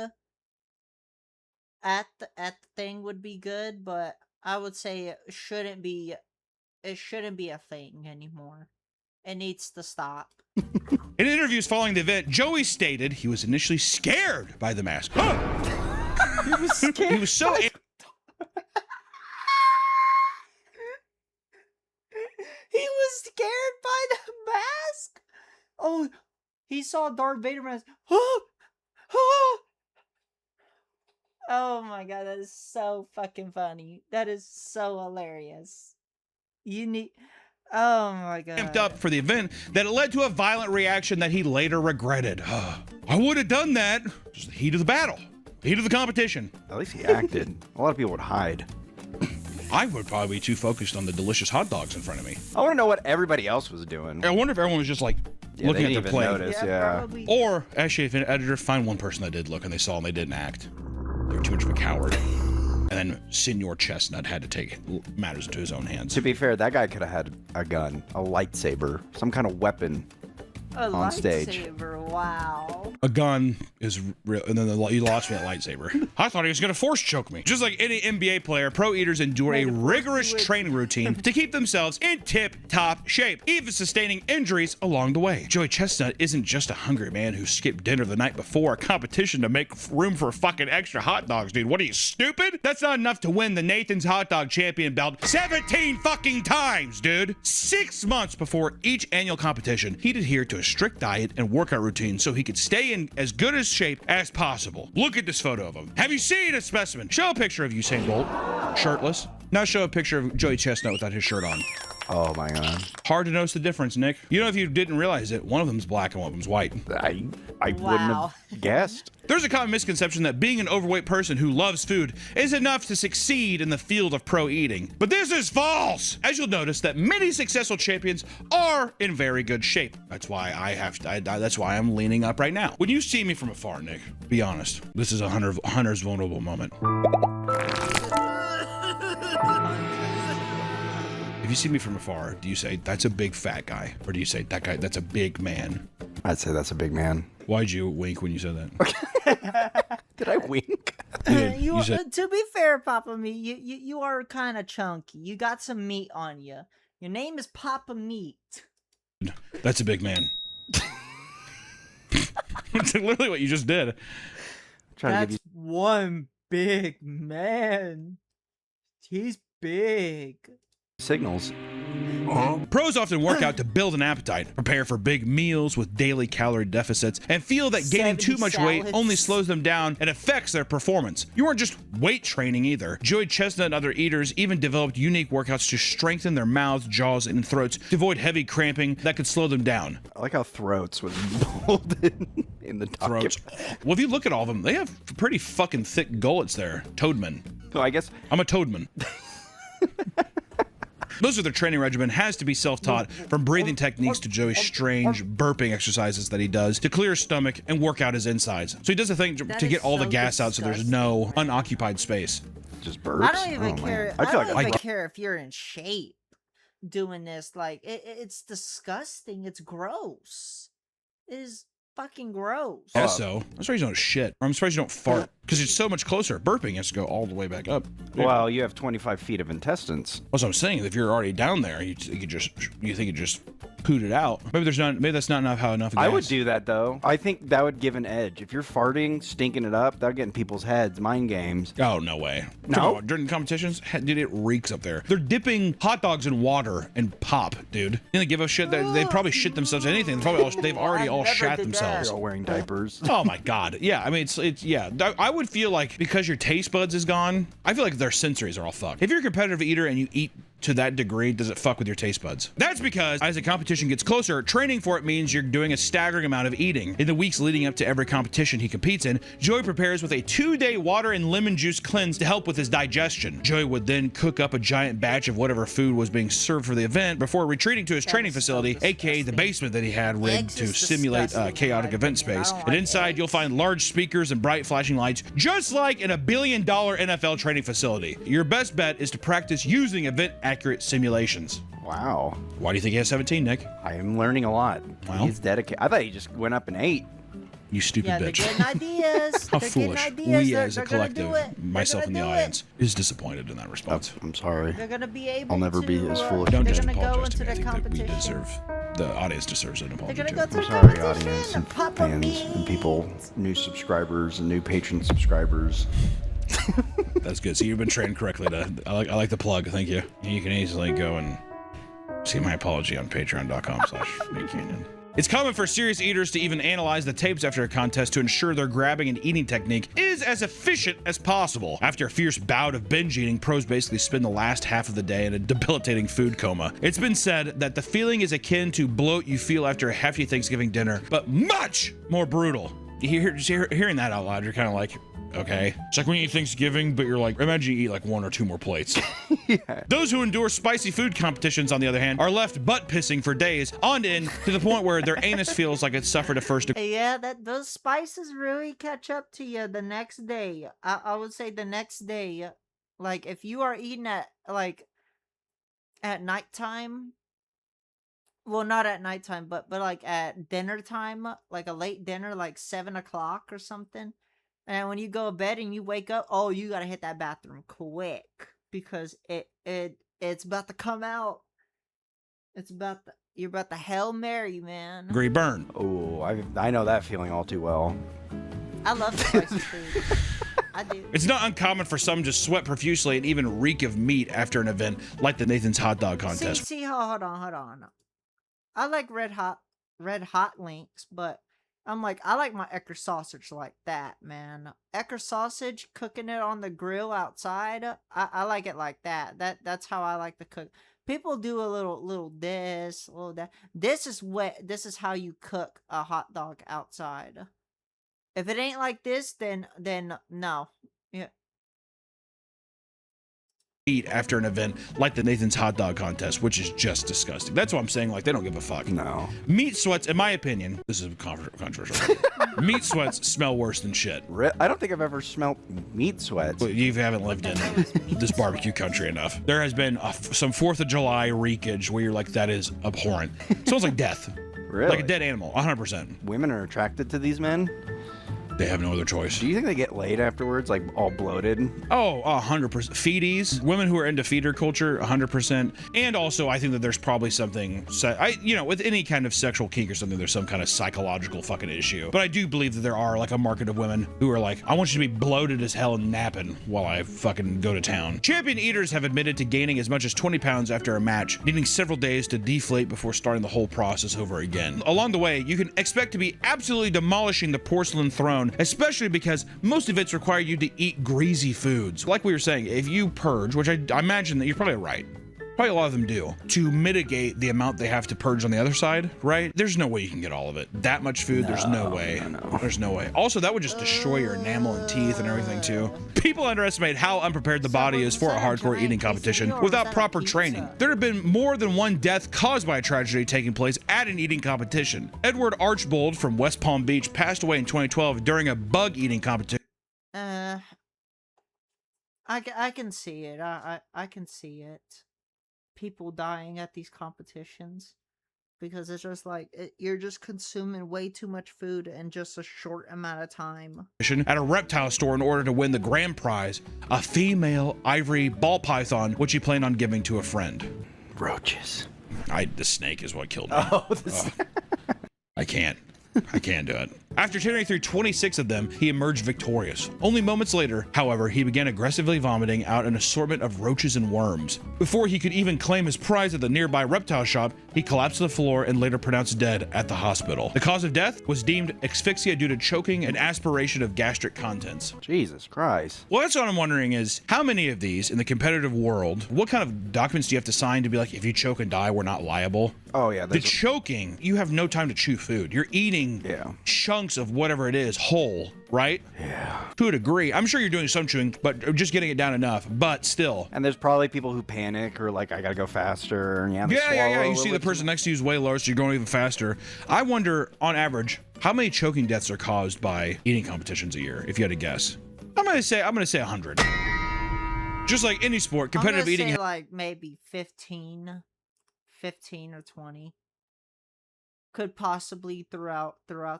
[SPEAKER 1] at the thing would be good, but I would say it shouldn't be a thing anymore. It needs to stop.
[SPEAKER 2] In interviews following the event, Joey stated he was initially scared by the mask.
[SPEAKER 1] He was scared.
[SPEAKER 2] He was so.
[SPEAKER 1] He was scared by the mask. Oh, he saw Darth Vader mask. Oh my god, that is so fucking funny. That is so hilarious. You need. Oh my god.
[SPEAKER 2] Amped up for the event that it led to a violent reaction that he later regretted. I would have done that. Just the heat of the battle, the heat of the competition.
[SPEAKER 3] At least he acted. A lot of people would hide.
[SPEAKER 2] I would probably be too focused on the delicious hot dogs in front of me.
[SPEAKER 3] I want to know what everybody else was doing.
[SPEAKER 2] I wonder if everyone was just like looking at their plate.
[SPEAKER 3] Notice, yeah.
[SPEAKER 1] Probably.
[SPEAKER 2] Or actually, if an editor find one person that did look and they saw and they didn't act, they were too much of a coward. And then Senor Chestnut had to take matters into his own hands.
[SPEAKER 3] To be fair, that guy could have had a gun, a lightsaber, some kind of weapon on stage.
[SPEAKER 1] Lightsaber, wow.
[SPEAKER 2] A gun is real, and then you lost me at lightsaber. I thought he was gonna force choke me. Just like any NBA player, pro eaters endure a rigorous training routine to keep themselves in tip-top shape, even sustaining injuries along the way. Joey Chestnut isn't just a hungry man who skipped dinner the night before a competition to make room for fucking extra hot dogs, dude. What are you, stupid? That's not enough to win the Nathan's Hot Dog Champion belt 17 fucking times, dude. 6 months before each annual competition, he'd adhere to a strict diet and workout routine so he could stay in as good a shape as possible. Look at this photo of him. Have you seen a specimen? Show a picture of Usain Bolt, shirtless. Now show a picture of Joey Chestnut without his shirt on.
[SPEAKER 3] Oh my god.
[SPEAKER 2] Hard to notice the difference, Nick. You know, if you didn't realize it, one of them's black and one of them's white.
[SPEAKER 3] I wouldn't have guessed.
[SPEAKER 2] There's a common misconception that being an overweight person who loves food is enough to succeed in the field of pro eating. But this is false! As you'll notice that many successful champions are in very good shape. That's why that's why I'm leaning up right now. When you see me from afar, Nick, be honest. This is a hunter's vulnerable moment. If you see me from afar, do you say, that's a big fat guy? Or do you say, that guy, that's a big man?
[SPEAKER 3] I'd say that's a big man.
[SPEAKER 2] Why'd you wink when you said that?
[SPEAKER 3] Did I wink?
[SPEAKER 2] You said,
[SPEAKER 1] To be fair, Papa Meat, you are kind of chunky. You got some meat on you. Your name is Papa Meat.
[SPEAKER 2] that's a big man. That's literally what you just did.
[SPEAKER 3] Trying to
[SPEAKER 1] That's
[SPEAKER 3] give
[SPEAKER 1] one big man. He's big.
[SPEAKER 3] you signals.
[SPEAKER 2] Pros often work out to build an appetite, prepare for big meals with daily calorie deficits, and feel that gaining too
[SPEAKER 1] 70
[SPEAKER 2] much weight
[SPEAKER 1] salads.
[SPEAKER 2] only slows them down and affects their performance. You weren't just weight training either. Joey Chestnut and other eaters even developed unique workouts to strengthen their mouths, jaws, and throats to avoid heavy cramping that could slow them down.
[SPEAKER 3] I like how throats was bolded in the
[SPEAKER 2] Throats.
[SPEAKER 3] document.
[SPEAKER 2] Well, if you look at all of them, they have pretty fucking thick gullets there. Toadman.
[SPEAKER 3] So I guess
[SPEAKER 2] I'm a toadman. Most of their training regimen has to be self-taught, from breathing techniques to Joey's strange burping exercises that he does to clear his stomach and work out his insides. So he does a thing to
[SPEAKER 1] That
[SPEAKER 2] get
[SPEAKER 1] is
[SPEAKER 2] all the
[SPEAKER 1] so
[SPEAKER 2] gas out so there's no unoccupied space.
[SPEAKER 3] just burps.
[SPEAKER 1] I don't even
[SPEAKER 3] Oh,
[SPEAKER 1] care.
[SPEAKER 3] man.
[SPEAKER 1] I
[SPEAKER 3] feel
[SPEAKER 1] don't
[SPEAKER 3] like
[SPEAKER 1] even care if you're in shape doing this. Like, it's disgusting. It's gross. It is fucking gross.
[SPEAKER 2] Guess so. I'm surprised you don't shit. Or I'm surprised you don't fart. Because it's so much closer. Burping has to go all the way back up.
[SPEAKER 3] Well, you have 25 feet of intestines.
[SPEAKER 2] That's what I'm saying. If you're already down there, you think you just poot it out. Maybe that's not enough how enough gas.
[SPEAKER 3] I would do that though. I think that would give an edge. If you're farting, stinking it up, that'll get in people's heads. Mind games.
[SPEAKER 2] Oh, no way.
[SPEAKER 3] No?
[SPEAKER 2] Come on, during competitions, dude, it reeks up there. They're dipping hot dogs in water and pop, dude. They give a shit. They probably shit themselves anything. They've already all
[SPEAKER 1] never
[SPEAKER 2] shat
[SPEAKER 1] did
[SPEAKER 2] themselves.
[SPEAKER 3] They're all wearing diapers.
[SPEAKER 2] Oh my god. Yeah, I mean it's yeah. I would feel like because your taste buds is gone, I feel like their sensories are all fucked. If you're a competitive eater and you eat to that degree does it fuck with your taste buds. That's because as the competition gets closer, training for it means you're doing a staggering amount of eating. In the weeks leading up to every competition he competes in, Joey prepares with a 2-day water and lemon juice cleanse to help with his digestion. Joey would then cook up a giant batch of whatever food was being served for the event before retreating to his training facility, aka the basement that he had rigged to simulate a chaotic event space. And inside you'll find large speakers and bright flashing lights, just like in a $1 billion NFL training facility. Your best bet is to practice using event-accurate simulations.
[SPEAKER 3] Wow.
[SPEAKER 2] Why do you think he has 17, Nick?
[SPEAKER 3] I am learning a lot.
[SPEAKER 2] Well.
[SPEAKER 3] He's dedicated. I thought he just went up and ate.
[SPEAKER 2] You stupid
[SPEAKER 1] Yeah, they're
[SPEAKER 2] bitch.
[SPEAKER 1] getting ideas.
[SPEAKER 2] How
[SPEAKER 1] They're getting
[SPEAKER 2] foolish.
[SPEAKER 1] ideas.
[SPEAKER 2] We
[SPEAKER 1] They're-
[SPEAKER 2] as a
[SPEAKER 1] they're gonna do
[SPEAKER 2] collective,
[SPEAKER 1] it. They're
[SPEAKER 2] myself
[SPEAKER 1] gonna
[SPEAKER 2] and the
[SPEAKER 1] do it.
[SPEAKER 2] audience, is disappointed in that response.
[SPEAKER 3] I'm sorry.
[SPEAKER 1] They're gonna be able.
[SPEAKER 3] I'll never
[SPEAKER 1] to,
[SPEAKER 3] be as foolish
[SPEAKER 2] Don't
[SPEAKER 1] They're
[SPEAKER 2] just
[SPEAKER 1] gonna go
[SPEAKER 2] apologize
[SPEAKER 1] into
[SPEAKER 2] to me. I
[SPEAKER 1] the
[SPEAKER 2] think that we
[SPEAKER 1] competition.
[SPEAKER 2] deserve, the audience deserves an
[SPEAKER 1] They're
[SPEAKER 2] apology
[SPEAKER 1] gonna
[SPEAKER 2] too.
[SPEAKER 1] go to
[SPEAKER 3] I'm
[SPEAKER 1] the
[SPEAKER 3] sorry,
[SPEAKER 1] competition.
[SPEAKER 3] audience and
[SPEAKER 1] Papa
[SPEAKER 3] fans and people, new subscribers and new patron subscribers.
[SPEAKER 2] That's good. So you've been trained correctly. I like the plug. Thank you. You can easily go and see my apology on patreon.com/NickCanyon. It's common for serious eaters to even analyze the tapes after a contest to ensure their grabbing and eating technique is as efficient as possible. After a fierce bout of binge eating, pros basically spend the last half of the day in a debilitating food coma. It's been said that the feeling is akin to bloat you feel after a hefty Thanksgiving dinner, but much more brutal. Hearing that out loud, you're kind of like, okay. It's like when you eat Thanksgiving, but you're like, imagine you eat like 1 or 2 more plates.
[SPEAKER 3] Yeah.
[SPEAKER 2] Those who endure spicy food competitions, on the other hand, are left butt pissing for days on end to the point where their anus feels like it suffered a first degree.
[SPEAKER 1] Yeah, that those spices really catch up to you the next day. I would say the next day, like if you are eating at nighttime. Well, not at nighttime, but like at dinner time, like a late dinner, like 7 o'clock or something. And when you go to bed and you wake up, oh, you gotta hit that bathroom quick because it's about to come out. You're about to Hail Mary, man.
[SPEAKER 2] Burn.
[SPEAKER 3] Oh, I know that feeling all too well.
[SPEAKER 1] I love spicy food. I do.
[SPEAKER 2] It's not uncommon for some to sweat profusely and even reek of meat after an event like the Nathan's Hot Dog Contest.
[SPEAKER 1] See, hold on. I like red hot links, but I like my Ecker sausage like that, man. Ecker sausage, cooking it on the grill outside. I like it like that. That's how I like to cook. People do a little this, little that. This is how you cook a hot dog outside. If it ain't like this, then no. Yeah.
[SPEAKER 2] Eat after an event like the Nathan's Hot Dog Contest, which is just disgusting. That's what I'm saying. Like, they don't give a fuck.
[SPEAKER 3] No.
[SPEAKER 2] Meat sweats, in my opinion, this is controversial. Meat sweats smell worse than shit.
[SPEAKER 3] I don't think I've ever smelled meat sweats.
[SPEAKER 2] But you haven't lived in this barbecue country enough. There has been some 4th of July reekage where you're like, that is abhorrent. It smells like death.
[SPEAKER 3] Really?
[SPEAKER 2] Like a dead animal, 100%.
[SPEAKER 3] Women are attracted to these men?
[SPEAKER 2] They have no other choice.
[SPEAKER 3] Do you think they get laid afterwards, like all bloated?
[SPEAKER 2] Oh, 100%. Feedies, women who are into feeder culture, 100%. And also, I think that there's probably something, with any kind of sexual kink or something, there's some kind of psychological fucking issue. But I do believe that there are like a market of women who are like, I want you to be bloated as hell and napping while I fucking go to town. Champion eaters have admitted to gaining as much as 20 pounds after a match, needing several days to deflate before starting the whole process over again. Along the way, you can expect to be absolutely demolishing the porcelain throne, especially because most events require you to eat greasy foods. Like we were saying, if you purge, which I imagine that you're probably right, probably a lot of them do, to mitigate the amount they have to purge on the other side, right? There's no way you can get all of it. That much food, there's no way.
[SPEAKER 3] No.
[SPEAKER 2] There's no way. Also, that would just destroy your enamel and teeth and everything too. People underestimate how unprepared the body is for a hardcore eating competition without proper training. There have been more than one death caused by a tragedy taking place at an eating competition. Edward Archbold from West Palm Beach passed away in 2012 during a bug eating competition.
[SPEAKER 1] I can see it. I can see it. People dying at these competitions because it's just like you're just consuming way too much food in just a short amount of time.
[SPEAKER 2] At a reptile store in order to win the grand prize, a female ivory ball python, which he planned on giving to a friend.
[SPEAKER 3] Roaches.
[SPEAKER 2] The snake is what killed me.
[SPEAKER 3] Oh,
[SPEAKER 2] I can't do it. After tearing through 26 of them, he emerged victorious. Only moments later, however, he began aggressively vomiting out an assortment of roaches and worms. Before he could even claim his prize at the nearby reptile shop, he collapsed to the floor and later pronounced dead at the hospital. The cause of death was deemed asphyxia due to choking and aspiration of gastric contents.
[SPEAKER 3] Jesus Christ.
[SPEAKER 2] Well, that's what I'm wondering is, how many of these in the competitive world, what kind of documents do you have to sign to be like, if you choke and die, we're not liable?
[SPEAKER 3] Oh, yeah.
[SPEAKER 2] The choking, you have no time to chew food. You're eating chunks of whatever it is whole, right?
[SPEAKER 3] Yeah.
[SPEAKER 2] To a degree. I'm sure you're doing some chewing, but just getting it down enough, but still.
[SPEAKER 3] And there's probably people who panic or like, I gotta go faster. And
[SPEAKER 2] Yeah. You see the person next to you is way lower, so you're going even faster. I wonder, on average, how many choking deaths are caused by eating competitions a year, if you had to guess? I'm gonna say 100. Just like any sport, competitive eating.
[SPEAKER 1] Say like maybe 15 or 20. Could possibly throughout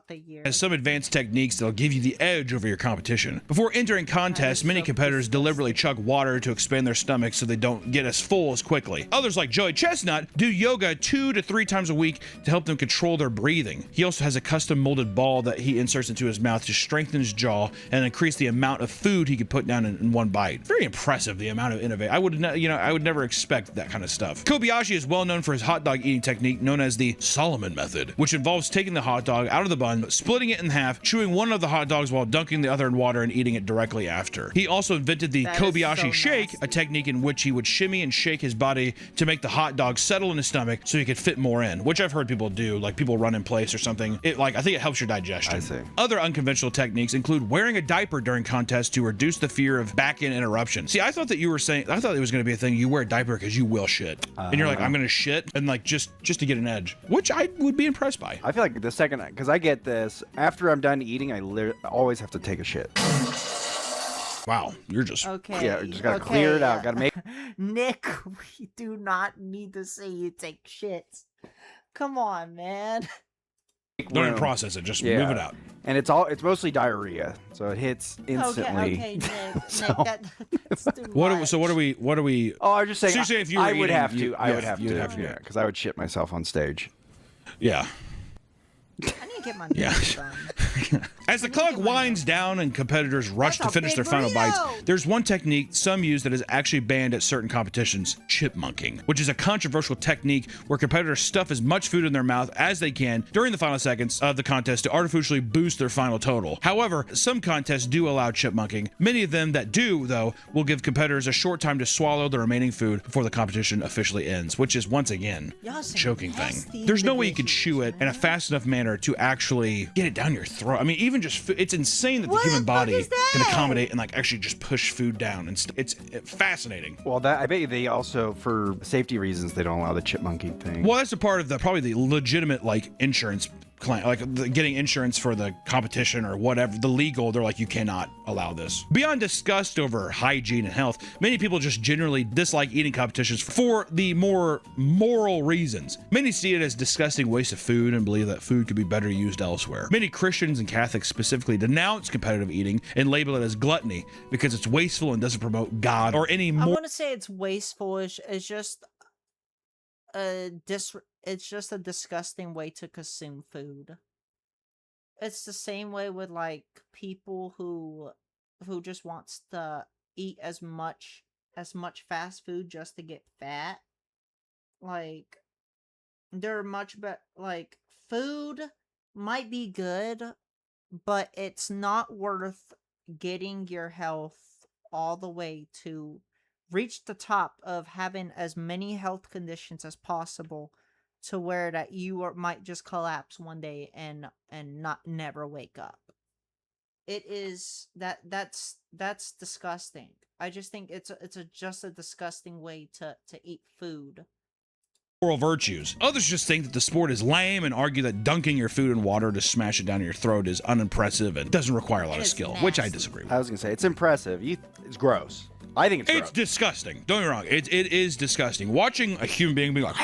[SPEAKER 1] the year.
[SPEAKER 2] Has some advanced techniques that'll give you the edge over your competition. Before entering contests, many competitors deliberately chug water to expand their stomachs so they don't get as full as quickly. Others, like Joey Chestnut, do yoga 2 to 3 times a week to help them control their breathing. He also has a custom molded ball that he inserts into his mouth to strengthen his jaw and increase the amount of food he could put down in one bite. Very impressive, the amount of innovation. I would never expect that kind of stuff. Kobayashi is well known for his hot dog eating technique known as the Solomon method, which involves taking the hot dog out of the bun, splitting it in half, chewing one of the hot dogs while dunking the other in water and eating it directly after. He also invented the Kobayashi shake, a technique in which he would shimmy and shake his body to make the hot dog settle in his stomach so he could fit more in, which I've heard people do, like people run in place or something. I think it helps your digestion.
[SPEAKER 3] I see.
[SPEAKER 2] Other unconventional techniques include wearing a diaper during contests to reduce the fear of back-end interruption. See, I thought it was going to be a thing. You wear a diaper because you will shit. And you're like, I'm going to shit, and like just to get an edge, which I would be impressed by.
[SPEAKER 3] I feel like the second, because I get this, after I'm done eating, I always have to take a shit.
[SPEAKER 2] Wow, you're just...
[SPEAKER 1] Okay.
[SPEAKER 3] Yeah, you just gotta clear it out. Gotta make...
[SPEAKER 1] Nick, we do not need to see you take shits. Come on, man.
[SPEAKER 2] Don't even process it, just move it out.
[SPEAKER 3] And it's mostly diarrhea, so it hits instantly.
[SPEAKER 1] Okay, Nick,
[SPEAKER 3] So-
[SPEAKER 1] that's too much.
[SPEAKER 2] What are we...
[SPEAKER 3] Oh, I'm just saying,
[SPEAKER 2] So you're saying if you were
[SPEAKER 3] I would
[SPEAKER 2] eating,
[SPEAKER 3] have to.
[SPEAKER 2] you-
[SPEAKER 3] I
[SPEAKER 2] yeah,
[SPEAKER 3] would have
[SPEAKER 2] you'd
[SPEAKER 3] to.
[SPEAKER 2] have to,
[SPEAKER 3] Yeah, because I would shit myself on stage.
[SPEAKER 2] Yeah.
[SPEAKER 1] I need to get my
[SPEAKER 2] Yeah.
[SPEAKER 1] nails done.
[SPEAKER 2] As the clock winds down and competitors rush
[SPEAKER 1] That's
[SPEAKER 2] to
[SPEAKER 1] a
[SPEAKER 2] finish their
[SPEAKER 1] big
[SPEAKER 2] final bites,
[SPEAKER 1] burrito.
[SPEAKER 2] there's one technique some use that is actually banned at certain competitions: chipmunking, which is a controversial technique where competitors stuff as much food in their mouth as they can during the final seconds of the contest to artificially boost their final total. However, some contests do allow chipmunking. Many of them that do, though, will give competitors a short time to swallow the remaining food before the competition officially ends, which is, once again,
[SPEAKER 1] Y'all some
[SPEAKER 2] choking
[SPEAKER 1] nasty
[SPEAKER 2] thing. There's no way you can
[SPEAKER 1] individuals,
[SPEAKER 2] chew it in a
[SPEAKER 1] man.
[SPEAKER 2] fast enough manner to actually get it down your throat. I mean, even just it's insane that the
[SPEAKER 1] What
[SPEAKER 2] human
[SPEAKER 1] the fuck
[SPEAKER 2] body
[SPEAKER 1] is
[SPEAKER 2] can
[SPEAKER 1] that?
[SPEAKER 2] accommodate and like actually just push food down, and it's fascinating.
[SPEAKER 3] Well, that I bet you they also, for safety reasons, they don't allow the chipmunking thing.
[SPEAKER 2] Well, that's a part of probably the legitimate like insurance claim, like getting insurance for the competition or whatever. The legal, they're like, you cannot allow this. Beyond disgust over hygiene and health, many people just generally dislike eating competitions for the more moral reasons. Many see it as disgusting waste of food and believe that food could be better used elsewhere. Many Christians and Catholics specifically denounce competitive eating and label it as gluttony because it's wasteful and doesn't promote God or any
[SPEAKER 1] I
[SPEAKER 2] more.
[SPEAKER 1] want to say it's wasteful. It's just it's just a disgusting way to consume food. It's the same way with like people who just wants to eat as much fast food just to get fat. Like they're much better. Like food might be good, but it's not worth getting your health all the way to reach the top of having as many health conditions as possible to where that might just collapse one day and not never wake up. It is that's disgusting. I just think it's just a disgusting way to eat food.
[SPEAKER 2] Moral virtues. Others just think that the sport is lame and argue that dunking your food in water to smash it down your throat is unimpressive and doesn't require a lot of
[SPEAKER 1] It's
[SPEAKER 2] skill, which I
[SPEAKER 1] nasty.
[SPEAKER 2] disagree with.
[SPEAKER 3] I was gonna say it's impressive. It's gross. I think it's
[SPEAKER 2] It's
[SPEAKER 3] gross.
[SPEAKER 2] disgusting. Don't get me wrong. It is disgusting. Watching a human being be like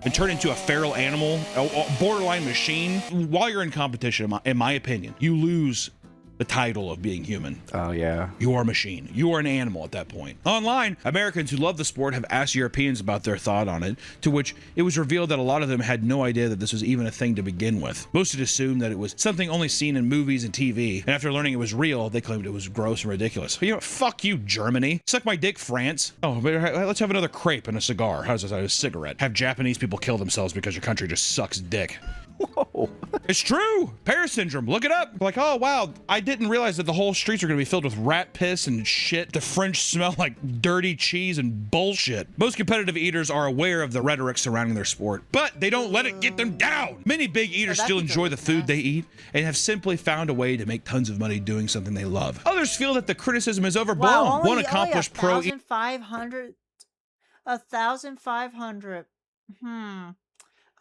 [SPEAKER 2] and turn into a feral animal, a borderline machine, while you're in competition, in my opinion, you lose the title of being human.
[SPEAKER 3] Oh, yeah.
[SPEAKER 2] You are a machine. You are an animal at that point. Online, Americans who love the sport have asked Europeans about their thought on it, to which it was revealed that a lot of them had no idea that this was even a thing to begin with. Most had assumed that it was something only seen in movies and TV, and after learning it was real, they claimed it was gross and ridiculous. You know what? Fuck you, Germany. Suck my dick, France. Oh, but let's have another crepe and a cigar. How's this? A cigarette. Have Japanese people kill themselves because your country just sucks dick.
[SPEAKER 3] Whoa.
[SPEAKER 2] It's true. Paris syndrome. Look it up. Like, oh, wow. I didn't realize that the whole streets are going to be filled with rat piss and shit. The French smell like dirty cheese and bullshit. Most competitive eaters are aware of the rhetoric surrounding their sport, but they don't let it get them down. Many big eaters still enjoy the food they eat and have simply found a way to make tons of money doing something they love. Others feel that the criticism is overblown.
[SPEAKER 1] Wow,
[SPEAKER 2] One accomplished pro eater
[SPEAKER 1] 1,500.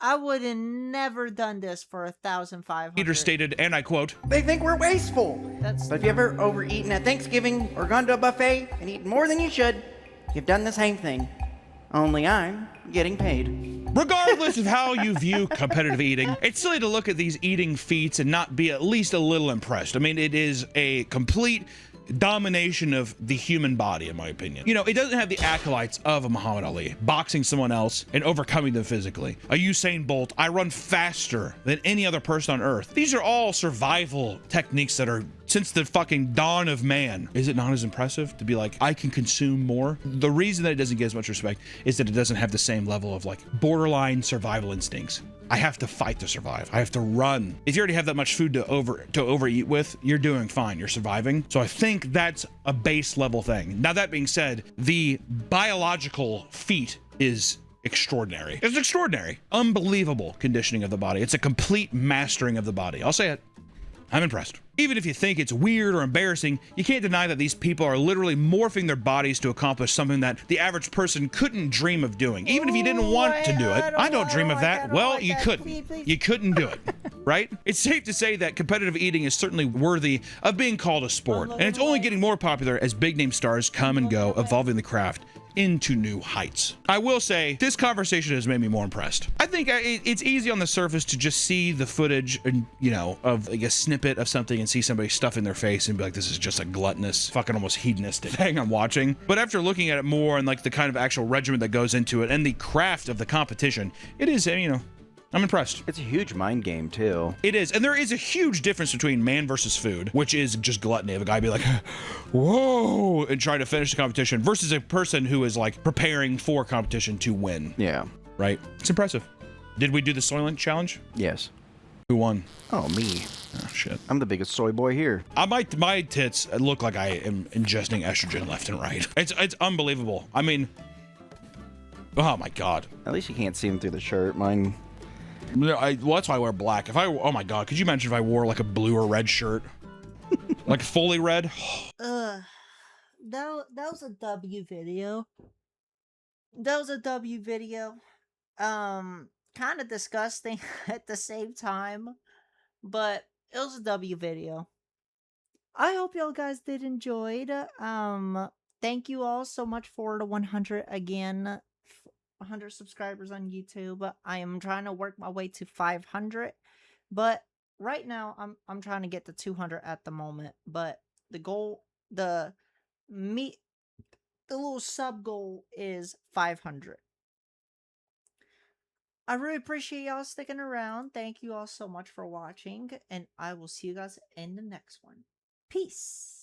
[SPEAKER 1] I would have never done this for 1,500.
[SPEAKER 2] stated, and I quote,
[SPEAKER 5] They think we're wasteful.
[SPEAKER 1] That's
[SPEAKER 5] But if you ever overeaten at Thanksgiving or gone to a buffet and eaten more than you should, you've done the same thing. Only I'm getting paid.
[SPEAKER 2] regardless of how you view competitive eating, it's silly to look at these eating feats and not be at least a little impressed. I mean, it is a complete domination of the human body, in my opinion. You know, it doesn't have the acolytes of a Muhammad Ali, boxing someone else and overcoming them physically. A Usain Bolt, I run faster than any other person on earth. These are all survival techniques that are since the fucking dawn of man. Is it not as impressive to be like, I can consume more? The reason that it doesn't get as much respect is that it doesn't have the same level of like borderline survival instincts. I have to fight to survive. I have to run. If you already have that much food to overeat with, you're doing fine. You're surviving. So I think that's a base level thing. Now, that being said, the biological feat is extraordinary. It's extraordinary. Unbelievable conditioning of the body. It's a complete mastering of the body. I'll say it. I'm impressed. Even if you think it's weird or embarrassing, you can't deny that these people are literally morphing their bodies to accomplish something that the average person couldn't dream of doing. Even if you didn't want to do it. I don't dream of that. Well, you couldn't. You couldn't do it, right? It's safe to say that competitive eating is certainly worthy of being called a sport, and it's only getting more popular as big name stars come and go, evolving the craft into new heights. I will say this conversation has made me more impressed. I think it's easy on the surface to just see the footage and, you know, of like a snippet of something and see somebody stuffing their face and be like, this is just a gluttonous, fucking almost hedonistic thing I'm watching. But after looking at it more and like the kind of actual regimen that goes into it and the craft of the competition, it is, you know, I'm impressed.
[SPEAKER 3] It's a huge mind game, too.
[SPEAKER 2] It is. And there is a huge difference between man versus food, which is just gluttony of a guy be like, whoa, and trying to finish the competition versus a person who is like preparing for competition to win.
[SPEAKER 3] Yeah.
[SPEAKER 2] Right? It's impressive. Did we do the Soylent challenge?
[SPEAKER 3] Yes.
[SPEAKER 2] Who won?
[SPEAKER 3] Oh, me.
[SPEAKER 2] Oh, shit.
[SPEAKER 3] I'm the biggest soy boy here.
[SPEAKER 2] My tits look like I am ingesting estrogen left and right. It's unbelievable. I mean, oh my God.
[SPEAKER 3] At least you can't see them through the shirt. Mine...
[SPEAKER 2] Well, that's why I wear black. Oh my God, could you imagine if I wore like a blue or red shirt? Like fully red?
[SPEAKER 1] that was a W video. That was a W video. Kind of disgusting at the same time, but it was a W video. I hope y'all guys did enjoy it. Thank you all so much for the 100 again. 100 subscribers on YouTube. I am trying to work my way to 500, but right now I'm trying to get to 200 at the moment. But the goal, the little sub goal is 500. I really appreciate y'all sticking around. Thank you all so much for watching, and I will see you guys in the next one. Peace.